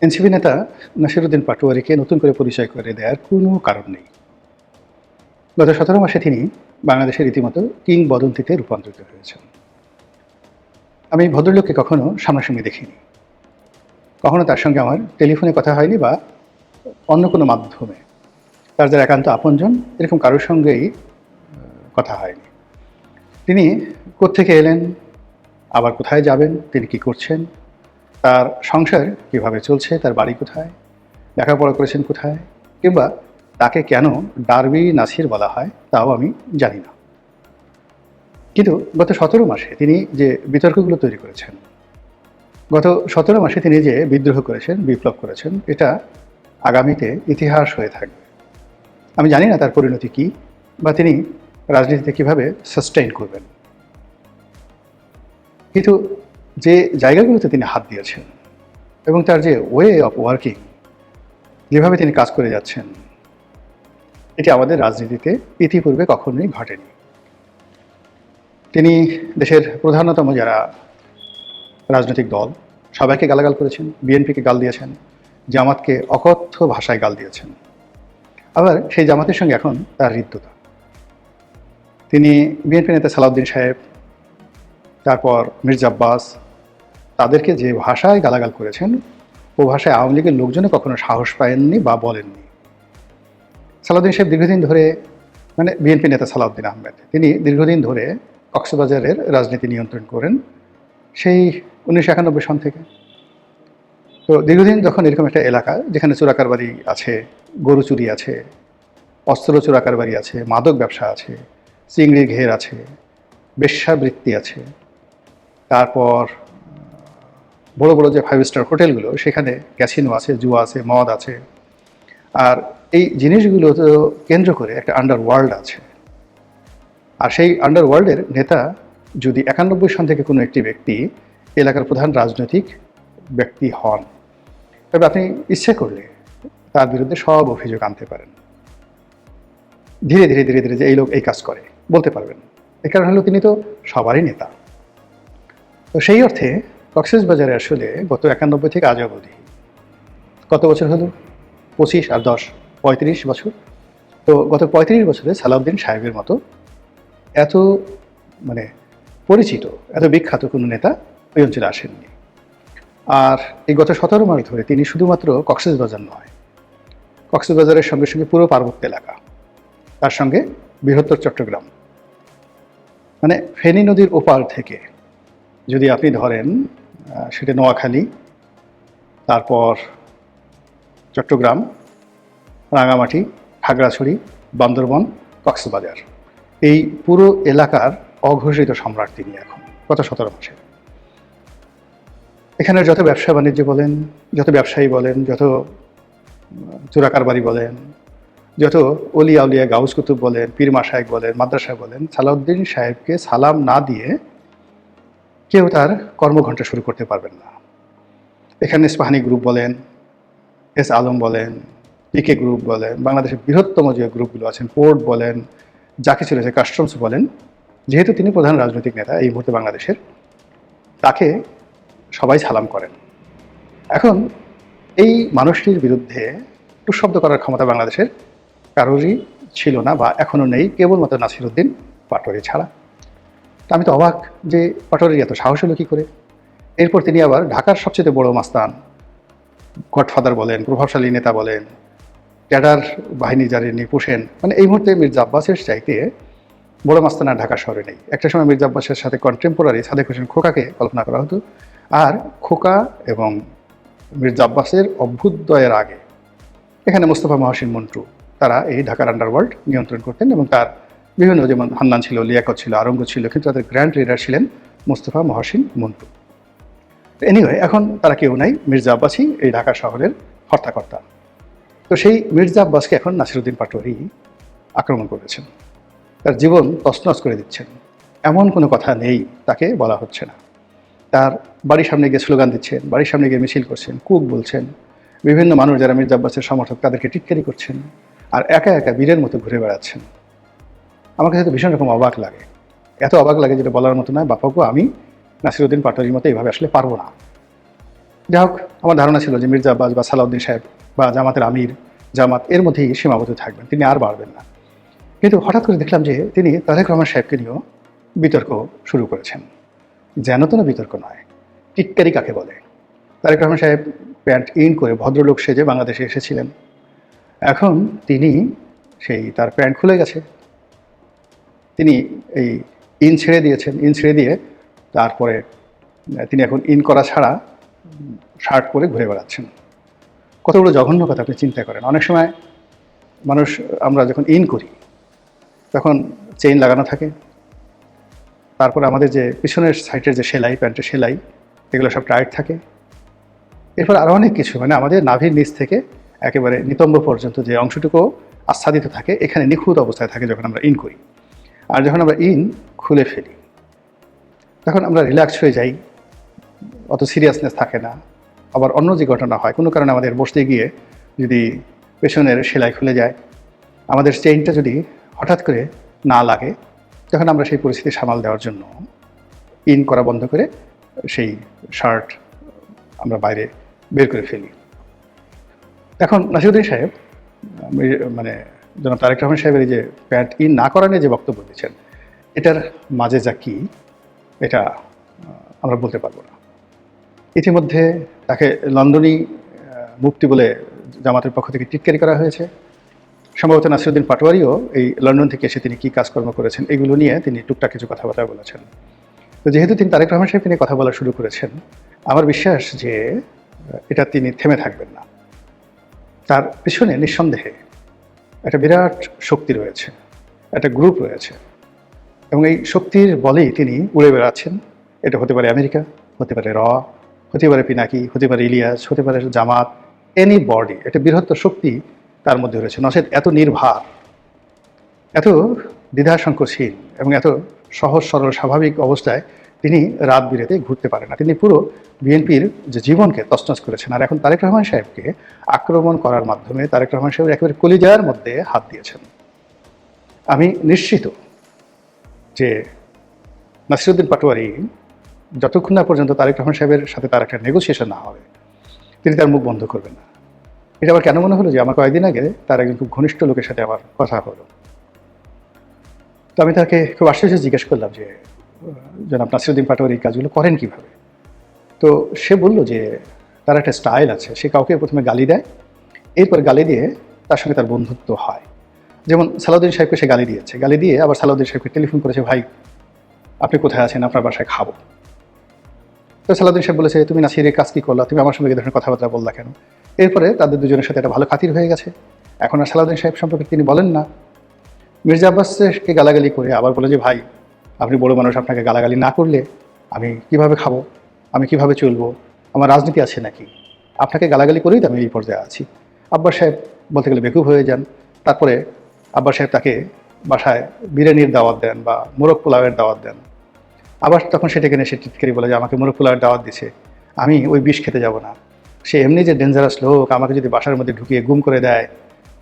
NCP নেতা নাসিরুদ্দিন পাটোয়ারিকে নতুন করে পরিচয় করে দেওয়ার কোনো কারণ নেই। গত ১৭ মাসে তিনি বাংলাদেশের রীতিমতো কিংবদন্তিতে রূপান্তরিত হয়েছেন। আমি ভদ্রলোককে কখনো সামনাসামনি দেখিনি। কখনো তার সঙ্গে আমার টেলিফোনে কথা হয়নি বা অন্য কোনো মাধ্যমে। তার যারা একান্ত আপনজন এরকম কারোর সঙ্গেই কথা হয়নি। তিনি কোত্থেকে এলেন, আবার কোথায় যাবেন, তিনি কি করছেন, তার সংসার কিভাবে চলছে, তার বাড়ি কোথায়, লেখাপড়া করেছেন কোথায়, কিংবা তাকে কেন ডার্বি নাসির বলা হয় তাও আমি জানি না। কিন্তু গত ১৭ মাসে তিনি যে বিতর্কগুলো তৈরি করেছেন, গত ১৭ মাসে তিনি যে বিদ্রোহ করেছেন, বিপ্লব করেছেন, এটা আগামীতে ইতিহাস হয়ে থাকবে। আমি জানি না তার পরিণতি কী বা তিনি রাজনীতিতে কীভাবে সাস্টেইন করবেন। কিন্তু যে জায়গাগুলোতে তিনি হাত দিয়েছেন এবং তার যে ওয়ে অফ ওয়ার্কিং, যেভাবে তিনি কাজ করে যাচ্ছেন, এটি আমাদের রাজনীতিতে ইতিপূর্বে কখনোই ঘটেনি। তিনি দেশের প্রধানতম যারা রাজনৈতিক দল সবাইকে গালাগাল করেছেন, বিএনপিকে গাল দিয়েছেন, জামাতকে অকথ্য ভাষায় গাল দিয়েছেন। আবার সেই জামাতের সঙ্গে এখন তার হৃদ্যতা। তিনি বিএনপি নেতা সালাউদ্দিন সাহেব, তারপর মির্জা আব্বাস, তাদেরকে যে ভাষায় গালাগাল করেছেন ও ভাষায় আওয়ামী লীগের লোকজনও কখনো সাহস পায়ননি বা বলেননি। সালাউদ্দিন সাহেব দীর্ঘদিন ধরে, মানে বিএনপি নেতা সালাউদ্দিন আহমেদ, তিনি দীর্ঘদিন ধরে কক্সবাজারের রাজনীতি নিয়ন্ত্রণ করেন সেই ১৯৯১ সন থেকে। তো দীর্ঘদিন যখন এরকম একটা এলাকা যেখানে চোরাকারবারি আছে, গরু চুরি আছে, অস্ত্র চোরাকারবারি আছে, মাদক ব্যবসা আছে, চিংড়ি ঘের আছে, বেশ্যাবৃত্তি আছে, তারপর বড় বড় যে 5 স্টার হোটেলগুলো সেখানে ক্যাসিনো আছে, জুয়া আছে, মদ আছে, আর এই জিনিসগুলো তো কেন্দ্র করে একটা আন্ডারওয়ার্ল্ড আছে। আর সেই আন্ডারওয়ার্ল্ডের নেতা যদি ৯১ সন থেকে কোনো একটি ব্যক্তি এলাকার প্রধান রাজনৈতিক ব্যক্তি হন, তবে আপনি ইচ্ছে করলে তার বিরুদ্ধে সব অভিযোগ আনতে পারেন। ধীরে ধীরে ধীরে ধীরে যে এই লোক এই কাজ করে বলতে পারবেন। এর কারণ হলো তিনি তো সবারই নেতা। তো সেই অর্থে কক্সবাজারে আসলে গত ৯১ থেকে আজ অবধি কত বছর হলো? ২৫ আর ১০, ৩৫ বছর। তো গত ৩৫ বছরে সালাউদ্দিন সাহেবের মতো এত মানে পরিচিত, এত বিখ্যাত কোনো নেতা ওই অঞ্চলে আসেননি। আর এই গত ১৭ মাস ধরে তিনি শুধুমাত্র কক্সবাজার নয়, কক্সবাজারের সঙ্গে সঙ্গে পুরো পার্বত্য এলাকা, তার সঙ্গে বৃহত্তর চট্টগ্রাম, মানে ফেনী নদীর ওপার থেকে যদি আপনি ধরেন সেটা নোয়াখালী, তারপর চট্টগ্রাম, রাঙামাটি, খাগড়াছড়ি, বান্দরবন, কক্সবাজার, এই পুরো এলাকার অঘোষিত সম্রাট তিনি এখন গত ১৭ মাসে। এখানের যত ব্যবসা বাণিজ্য বলেন, যত ব্যবসায়ী বলেন, যত চোরাকারবারি বলেন, যত অলিয়া উলিয়া গাউস কুতুব বলেন, পীর মাশায়েখ বলেন, মাদ্রাসা বলেন, সালাউদ্দিন সাহেবকে সালাম না দিয়ে কেউ তার কর্মঘণ্টা শুরু করতে পারবেন না। এখানে ইস্পাহানি গ্রুপ বলেন, এস আলম বলেন, পিকে গ্রুপ বলেন, বাংলাদেশের বৃহত্তম যে গ্রুপগুলো আছেন, পোর্ট বলেন, যা কিছু রয়েছে, কাস্টমস বলেন, যেহেতু তিনি প্রধান রাজনৈতিক নেতা এই মুহূর্তে বাংলাদেশের, তাকে সবাই সালাম করেন। এখন এই মানুষটির বিরুদ্ধে দুঃশব্দ করার ক্ষমতা বাংলাদেশের কারোরই ছিল না বা এখনও নেই, কেবলমাত্র নাসিরুদ্দিন পাটোয়ারি ছাড়া। তা আমি তো অবাক যে পাটোয়ারির এত সাহস হলো কী করে। এরপর তিনি আবার ঢাকার সবচেয়ে বড় মাস্তান, গডফাদার বলেন, প্রভাবশালী নেতা বলেন, ক্যাডার বাহিনী যারা নিয়ে পোষেন, মানে এই মুহূর্তে মির্জা আব্বাসের চাইতে বড় মাস্তান আর ঢাকা শহরে নেই। একটা সময় মির্জা আব্বাসের সাথে কন্টেম্পোরারি সাদেক হোসেন খোকাকে কল্পনা করা হতো, আর খোকা এবং মির্জা আব্বাসের অভ্যুদয়ের আগে এখানে মোস্তফা মহসিন মন্টু, তারা এই ঢাকার আন্ডারওয়ার্ল্ড নিয়ন্ত্রণ করতেন এবং তার বিভিন্ন, যেমন হান্নান ছিল, লিয়াকত ছিল, আরঙ্গ ছিল, কিন্তু তাদের গ্র্যান্ড লিডার ছিলেন মোস্তফা মহসিন মন্টু। এনিওয়ে, এখন তারা কেউ নাই, মির্জা আব্বাসই এই ঢাকা শহরের হর্তাকর্তা। তো সেই মির্জা আব্বাসকে এখন নাসিরুদ্দিন পাটোয়ারি আক্রমণ করেছেন, তার জীবন তছনছ করে দিচ্ছেন, এমন কোনো কথা নেই তাকে বলা হচ্ছে না। তার বাড়ির সামনে গিয়ে স্লোগান দিচ্ছেন, বাড়ির সামনে গিয়ে মিছিল করছেন, কুক বলছেন, বিভিন্ন মানুষ যারা মির্জা আব্বাসের সমর্থক তাদেরকে টিটকারি করছেন, আর একা একা বীরের মতো ঘুরে বেড়াচ্ছেন। আমার কাছে তো ভীষণ রকম অবাক লাগে, এত অবাক লাগে যেটা বলার মতো নয়। বাপাকে আমি নাসিরুদ্দিন পাটোয়ারির মতো এইভাবে আসলে পারবো না। যাই হোক, আমার ধারণা ছিল যে মির্জা আব্বাস বা সালাউদ্দিন সাহেব বা জামাতের আমির জামাত এর মধ্যেই সীমাবদ্ধ থাকবেন, তিনি আর বাড়বেন না। কিন্তু হঠাৎ করে দেখলাম যে তিনি তারেক রহমান সাহেবকে নিয়েও বিতর্ক শুরু করেছেন। যেন তেন বিতর্ক নয়, টিটকারি কাকে বলে। তারেক রহমান সাহেব প্যান্ট ইন করে ভদ্রলোক সেজে বাংলাদেশে এসেছিলেন, এখন তিনি তার প্যান্ট খুলে গেছে, তিনি এই ইন ছেড়ে দিয়েছেন। ইন ছেড়ে দিয়ে তারপরে তিনি এখন ইন করা ছাড়া শার্ট পরে ঘুরে বেড়াচ্ছেন। কতগুলো জঘন্য কথা আপনি চিন্তা করেন। অনেক সময় মানুষ, আমরা যখন ইন করি তখন চেইন লাগানো থাকে, তারপরে আমাদের যে পিছনের সাইডের যে সেলাই, প্যান্টের সেলাই, এগুলো সব টাইট থাকে। এরপর আরও অনেক কিছু, মানে আমাদের নাভির নিচ থেকে একেবারে নিতম্ব পর্যন্ত যে অংশটুকু আচ্ছাদিত থাকে, এখানে নিখুঁত অবস্থায় থাকে যখন আমরা ইন করি। আর যখন আমরা ইন খুলে ফেলি তখন আমরা রিল্যাক্স হয়ে যাই, অত সিরিয়াসনেস থাকে না। আবার অন্য যে ঘটনা হয়, কোনো কারণে আমাদের বসতে গিয়ে যদি পেছনের সেলাই খুলে যায়, আমাদের চেইনটা যদি হঠাৎ করে না লাগে, তখন আমরা সেই পরিস্থিতি সামাল দেওয়ার জন্য ইন করা বন্ধ করে সেই শার্ট আমরা বাইরে বের করে ফেলি। এখন নাসিরুদ্দিন সাহেব, মানে জনাব তারেক রহমান সাহেবের এই যে প্যান্ট ইন না করা নিয়ে যে বক্তব্য দিচ্ছেন, এটার মাঝে যা কি এটা আমরা বলতে পারবো না। ইতিমধ্যে তাকে লন্ডনী মুফতি বলে জামাতের পক্ষ থেকে টিটকারি করা হয়েছে। সম্ভবত নাসিরুদ্দিন পাটোয়ারিও এই লন্ডন থেকে এসে তিনি কী কাজকর্ম করেছেন এগুলো নিয়ে তিনি টুকটাক কিছু কথাবার্তা বলেছেন। তো যেহেতু তিনি তারেক রহমান সাহেবকে নিয়ে কথা বলা শুরু করেছেন, আমার বিশ্বাস যে এটা তিনি থেমে থাকবেন না। তার পিছনে নিঃসন্দেহে একটা বিরাট শক্তি রয়েছে, একটা গ্রুপ রয়েছে, এবং এই শক্তির বলেই তিনি উড়ে বেড়াচ্ছেন। এটা হতে পারে আমেরিকা, হতে পারে হতে পারে পিনাকি, হতে পারে ইলিয়াস, হতে পারে জামাত, এনি বডি। একটা বৃহত্তর শক্তি তার মধ্যে রয়েছে। নচেত এত নির্ভার, এত দ্বিধাসংকোচহীন এবং এত সহজ সরল স্বাভাবিক অবস্থায় তিনি রাত বিরেতে ঘুরতে পারেন না। তিনি পুরো বিএনপির যে জীবনকে তছনছ করেছেন। আর এখন তারেক রহমান সাহেবকে আক্রমণ করার মাধ্যমে তারেক রহমান সাহেব একেবারে কলিজার মধ্যে হাত দিয়েছেন। আমি নিশ্চিত যে নাসিরুদ্দিন পাটোয়ারি যতক্ষণ না পর্যন্ত তারেক রহমান সাহেবের সাথে তার একটা নেগোসিয়েশন না হবে, তিনি তার মুখ বন্ধ করবেন না। এটা আমার কেন মনে হলো যে আমার কয়েকদিন আগে তার একজন খুব ঘনিষ্ঠ লোকের সাথে আমার কথা হলো। তো আমি তাকে খুব আশ্চর্য জিজ্ঞেস করলাম যে জনাব নাসিরুদ্দিন পাটোয়ারি এই কাজগুলো করেন কীভাবে। তো সে বলল যে তার একটা স্টাইল আছে, সে কাউকে প্রথমে গালি দেয়, এরপর গালি দিয়ে তার সঙ্গে তার বন্ধুত্ব হয়। যেমন সালাউদ্দিন সাহেবকে সে গালি দিয়েছে, গালি দিয়ে আবার সালাউদ্দিন সাহেবকে টেলিফোন করেছে, ভাই আপনি কোথায় আছেন, আপনার বাসায় খাবো। তো সালাউদ্দিন সাহেব বলেছে, তুমি নাসিরের কাজ কী করলা, তুমি আমার সঙ্গে এই ধরনের কথাবার্তা বললা কেন। এরপরে তাদের দুজনের সাথে একটা ভালো খাতির হয়ে গেছে। এখন আর সালাউদ্দিন সাহেব সম্পর্কে তিনি বলেন না। মির্জা আব্বাসকে গালাগালি করে আবার বলে যে ভাই আপনি বড় মানুষ, আপনাকে গালাগালি না করলে আমি কিভাবে খাবো, আমি কিভাবে চলবো, আমার রাজনীতি আছে নাকি, আপনাকে গালাগালি করেই তো আমি এই পর্যায়ে আছি। আব্বাস সাহেব বলতে গেলে বেকুব হয়ে যান। তারপরে আব্বাস সাহেব তাকে বাসায় বিরিয়ানির দাওয়াত দেন বা মোরগ পোলাওয়ের দাওয়াত দেন। আবার তখন সেটাকে নিয়ে সে টিটকারি বলে যে আমাকে মোরগ পোলাওয়ের দাওয়াত দিছে, আমি ওই বিষ খেতে যাব না। সে এমনি যে ডেঞ্জারাস লোক, আমাকে যদি বাসার মধ্যে ঢুকিয়ে গুম করে দেয়,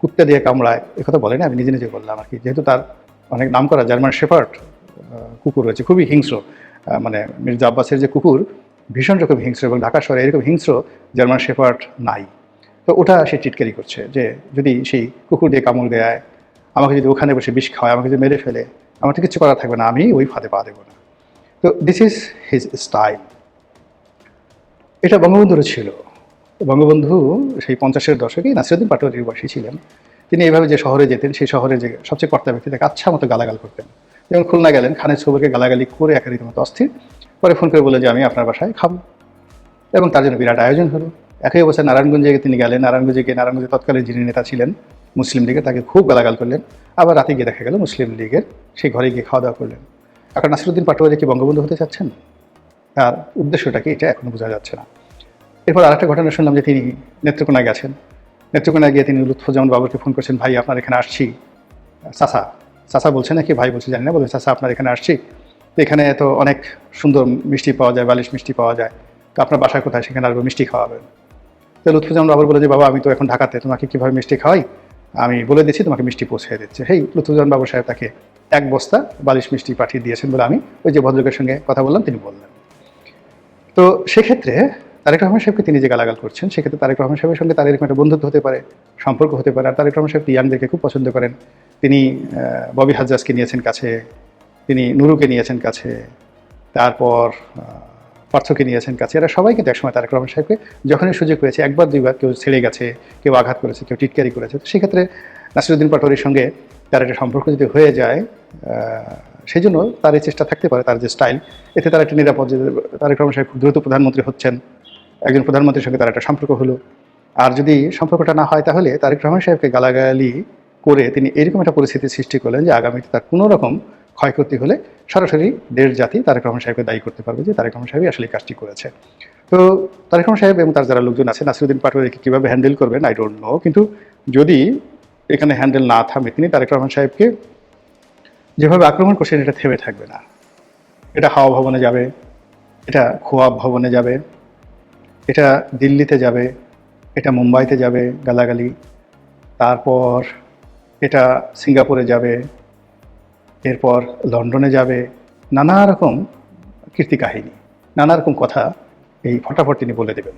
কুত্তা দিয়ে কামড়ায়, একথা বলে না, আমি নিজে নিজে বললাম আর কি। যেহেতু তার অনেক নাম করা জার্মান শেফার্ড কুকুর রয়েছে, খুবই হিংস্র, মানে মির্জা আব্বাসের যে কুকুর ভীষণ রকম হিংস্র, এবং ঢাকা শহরে এরকম হিংস্র জার্মান শেফার্ড নাই। তো ওটা সে টিটকারি করছে যে যদি সেই কুকুর দিয়ে কামড় দেয়, আমাকে যদি ওখানে বসে বিষ খাওয়ায়, আমাকে যদি মেরে ফেলে, আমার তো কিছু করার থাকবে না, আমি ওই ফাঁদে পা দেবো না। তো দিস ইজ হিজ স্টাইল। এটা বঙ্গবন্ধুরও ছিল। বঙ্গবন্ধু সেই 50-এর দশকেই নাসিরুদ্দিন পাটোয়ারির বয়সী ছিলেন। তিনি এইভাবে যে শহরে যেতেন, সেই শহরে যে সবচেয়ে কর্তা ব্যক্তি তাকে আচ্ছা মতো গালাগাল করতেন। যেমন খুলনা গেলেন, খানের ছবিকে গালাগালি করে একা রীতিমতো অস্থির, পরে ফোন করে বলে যে আমি আপনার বাসায় খাবো, এবং তার জন্য বিরাট আয়োজন হলো। একই অবস্থায় নারায়ণগঞ্জে তিনি গেলেন, নারায়ণগঞ্জে তৎকালীন যিনি নেতা ছিলেন মুসলিম লীগের, তাকে খুব গালাগাল করলেন। আবার রাতে গিয়ে দেখা গেল মুসলিম লীগের সেই ঘরে গিয়ে খাওয়া দাওয়া করলেন। এখন নাসিরুদ্দিন পাটোয়ারি কি বঙ্গবন্ধু হতে চাচ্ছেন? তার উদ্দেশ্যটা কি, এটা এখনো বোঝা যাচ্ছে না। এরপর আরেকটা ঘটনা শুনলাম যে তিনি নেত্রকোনায় গেছেন। নেত্রকোনায় গিয়ে তিনি লুৎফুজ্জামান বাবুরকে ফোন করছেন, ভাই আপনার এখানে আসছি। চাচা বলছে নাকি ভাই বলছে জানি না, বলছে চাচা আপনার এখানে আসছি, তো এখানে তো অনেক সুন্দর মিষ্টি পাওয়া যায়, বালিশ মিষ্টি পাওয়া যায়, তো আপনার বাসায় কোথায়, সেখানে আসবো, মিষ্টি খাওয়াবেন। তো লুৎফুজ্জামান বাবুর বলে যে বাবা আমি তো এখন ঢাকাতে, তোমাকে কীভাবে মিষ্টি খাওয়াই, আমি বলে দিচ্ছি, তোমাকে মিষ্টি পৌঁছে দিচ্ছে। হেই লুৎফুজ্জামান বাবু সাহেব তাকে 1 বস্তা বালিশ মিষ্টি পাঠিয়ে দিয়েছেন বলে আমি ওই যে ভদ্রলোকের সঙ্গে কথা বললাম তিনি বললেন। তো সেক্ষেত্রে তারেক রহমান সাহেবকে তিনি যে গালাগাল করছেন, সেক্ষেত্রে তারেক রহমান সাহেবের সঙ্গে তার এরকম একটা বন্ধুত্ব হতে পারে, সম্পর্ক হতে পারে। আর তারেক রহমান সাহেব ইয়াংদেরকে খুব পছন্দ করেন। তিনি ববি হাজ্জাজকে নিয়েছেন কাছে, তিনি নুরুকে নিয়েছেন কাছে, তারপর পার্থকে নিয়েছেন কাছে। এরা সবাই কিন্তু একসময় তারেক রহমান সাহেবকে যখনই সুযোগ হয়েছে, একবার দুইবার কেউ ছেড়ে গেছে, কেউ আঘাত করেছে, কেউ টিটকারি করেছে। তো সেক্ষেত্রে নাসিরুদ্দিন পাটোয়ারির সঙ্গে তার একটা সম্পর্ক যদি হয়ে যায়, সেই জন্য তার এই চেষ্টা থাকতে পারে, তার যে স্টাইল, এতে তার একটা নিরাপদ যে তারেক রহমান সাহেব খুব দ্রুত প্রধানমন্ত্রী হচ্ছেন, একজন প্রধানমন্ত্রীর সঙ্গে তার একটা সম্পর্ক হলো। আর যদি সম্পর্কটা না হয়, তাহলে তারেক রহমান সাহেবকে গালাগালি করে তিনি এরকম একটা পরিস্থিতির সৃষ্টি করলেন যে আগামীতে তার কোনো রকম ক্ষয়ক্ষতি হলে সরাসরি দেশ জাতি তারেক রহমান সাহেবকে দায়ী করতে পারবে যে তারেক রহমান সাহেবই আসলে এই কাজটি করেছে। তো তারেক রহমান সাহেব এবং তার যারা লোকজন আছে, নাসিরুদ্দিন পাটোয়ারিকে কীভাবে হ্যান্ডেল করবেন আই ডোন্ট নো। কিন্তু যদি এখানে হ্যান্ডেল না থামে, তিনি তারেক রহমান সাহেবকে যেভাবে আক্রমণ করছেন, এটা থেমে থাকবে না। এটা হাওয়া ভবনে যাবে, এটা খোয়াব ভবনে যাবে, এটা দিল্লিতে যাবে, এটা মুম্বাইতে যাবে গালাগালি, তারপর এটা সিঙ্গাপুরে যাবে, এরপর লন্ডনে যাবে। নানা রকম কীর্তি কাহিনী, নানা রকম কথা এই ফটাফট তিনি বলে দেবেন।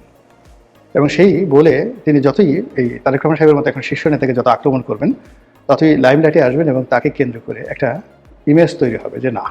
এবং সেই বলে তিনি যতই এই তারেক রহমান সাহেবের মতো এখন শীর্ষ নেতাকে যত আক্রমণ করবেন, ততই লাইমলাইটে আসবেন এবং তাকে কেন্দ্র করে একটা ইমেজ তৈরি হবে যে না,